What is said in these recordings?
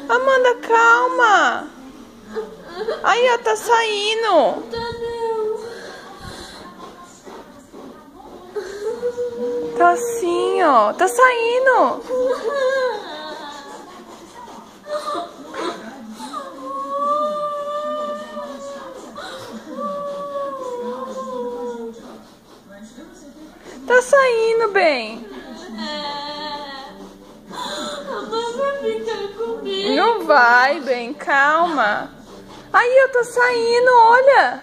Amanda, calma. Aí, ó, tá saindo. Tá assim, ó. Tá saindo. Tá saindo, bem. Vai ficar comigo. Não vai, bem. Calma. Aí, ó, tá saindo, olha.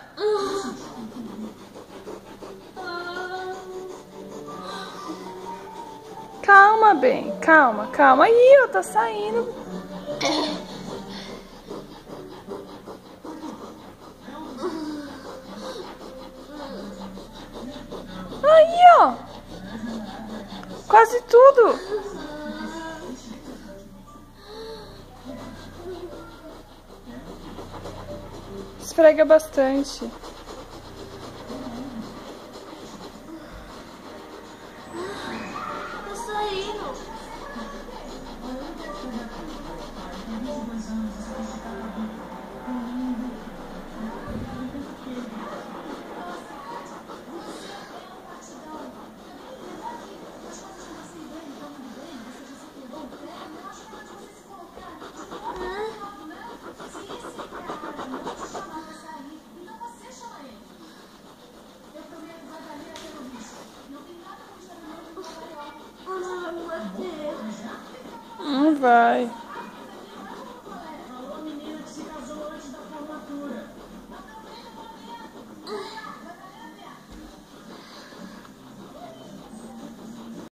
Calma, bem. Calma, calma. Aí, ó, tá saindo. Aí, ó. Quase tudo. Esfrega bastante. Tá saindo. Não vai.